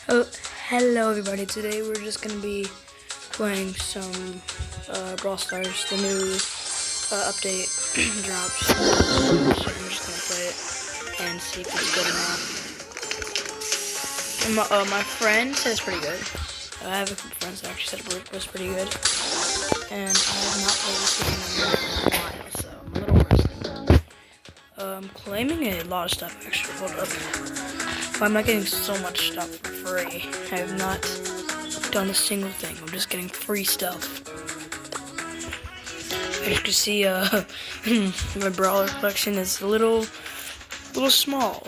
Oh, hello everybody. Today we're just gonna be playing some Brawl Stars. The new update drops. So I'm just gonna play it and see if it's good or not. My friend said it's pretty good. I have a couple friends that actually said it was pretty good, and I have not played this game in a while, so I'm a little rusty. I'm claiming a lot of stuff actually. Hold up. Why am I getting so much stuff for free? I have not done a single thing. I'm just getting free stuff. As you can see, my brawler collection is a little small,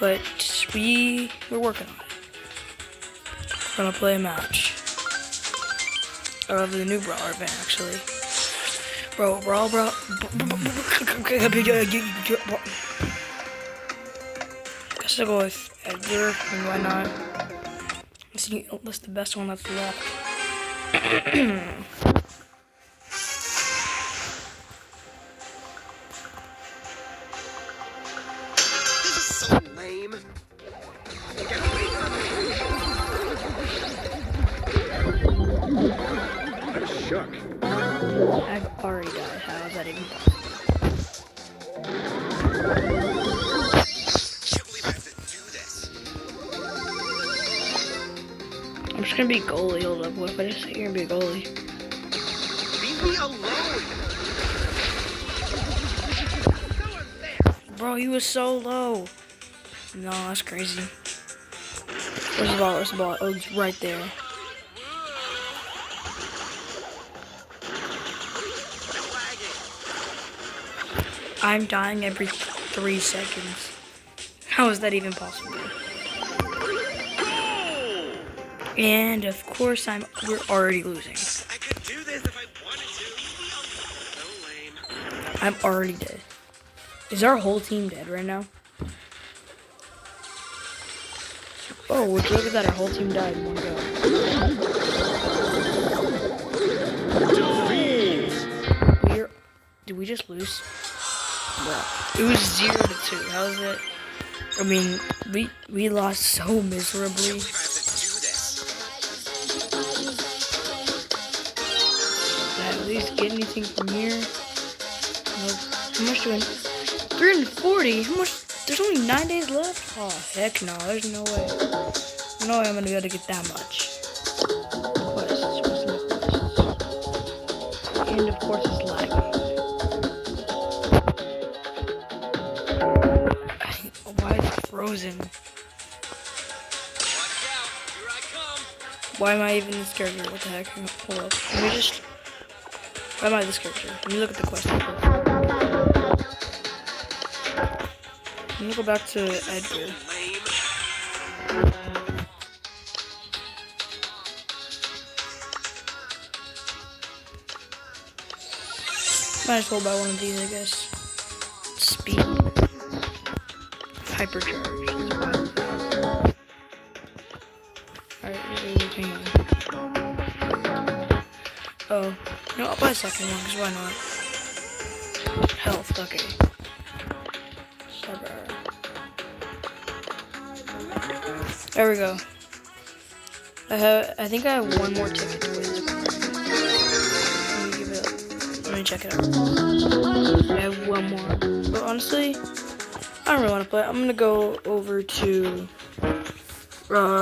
but we're working on it. We're gonna play a match of the new brawler event, actually. Bro. Guess I'll go with Edgar, and why not? That's the best one that's left. This is so lame. I'm shook. I've already died. How is that even possible? Can't believe I have to do this. I'm just gonna be goalie. Hold up. What if I just sit here and be a goalie? Leave me alone. Go in there. Bro, he was so low. No, that's crazy. Where's the ball? Where's the ball? Oh, it's right there. I'm dying every 3 seconds. How is that even possible? And of course, we're already losing. I could do this if I wanted to. So lame. I'm already dead. Is our whole team dead right now? Oh, would you look at that? Our whole team died in one go. Did we just lose? Well, it was 0-2. How is it? I mean, we lost so miserably. Can't believe I have to do this. Did I at least get anything from here? Nope. How much do I? 340. How much? There's only 9 days left. Oh heck no! There's no way. No way I'm gonna be able to get that much. Quests. And of course it's lagging. Why is it frozen? Watch out. Here I come. Why am I even this character? What the heck? Hold up. Let me just. Why am I this character? Let me look at the quest. Let me go back to Edgar. Lame. Might as well buy one of these, I guess. Speed. Hypercharge. Alright, hang on. Oh, no, I'll buy a second one, because why not? Health, okay. There we go. I think I have one more ticket to win. Let me check it out. I have one more. But honestly, I don't really want to play. I'm gonna go over to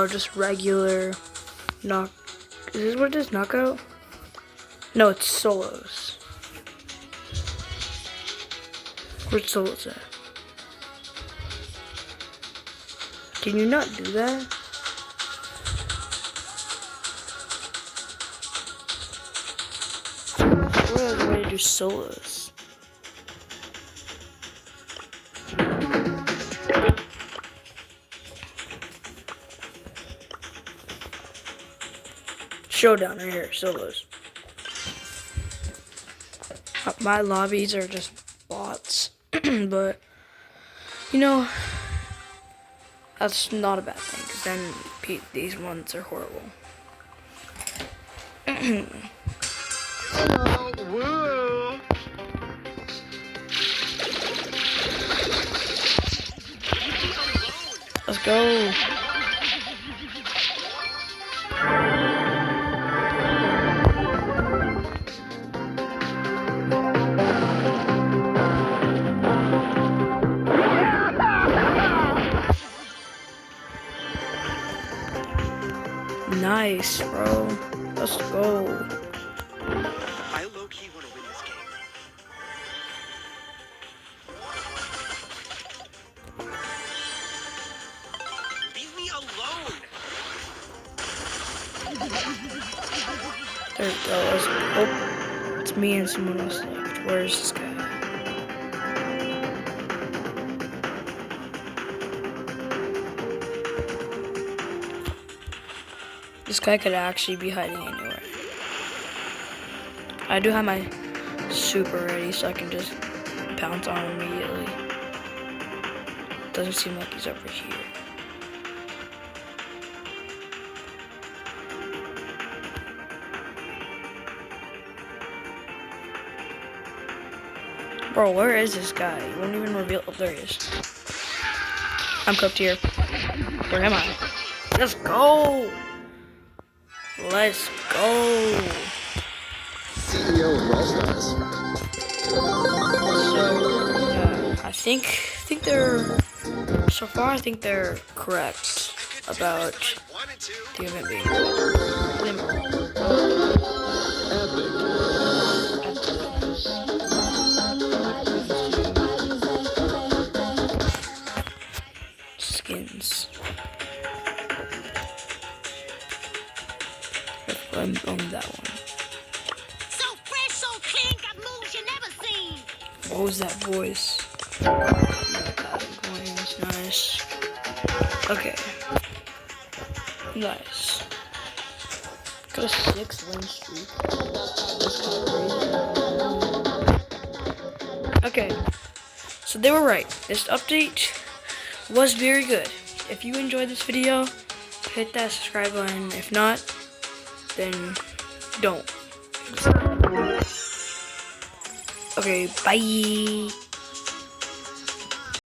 just regular knock. Is this what it is? Knockout? No, it's solos. Where's solos at? Can you not do that? What other way to do solos? Showdown right here, solos. My lobbies are just bots, but you know, that's not a bad thing, because then these ones are horrible. Woo. Let's go. Nice, bro. Let's go. I low-key want to win this game. Leave me alone. There we go. Oh, it's me and someone else left. Where's this guy? This guy could actually be hiding anywhere. I do have my super ready so I can just pounce on him immediately. Doesn't seem like he's over here. Bro, where is this guy? He won't even reveal. Oh, there he is. I'm cooked here. Where am I? Let's go! Let's go! CEO of Brawl Stars. So, yeah, I think they're, so far I think they're correct about Wanted to. the event being skins. I'm on that one. So fresh, so clean, got moves you never seen. What was that voice? Coins, nice. Okay. Nice. Got a 6-win streak. That's kinda crazy. Okay. So they were right. This update was very good. If you enjoyed this video, hit that subscribe button. If not, then don't. Okay, bye.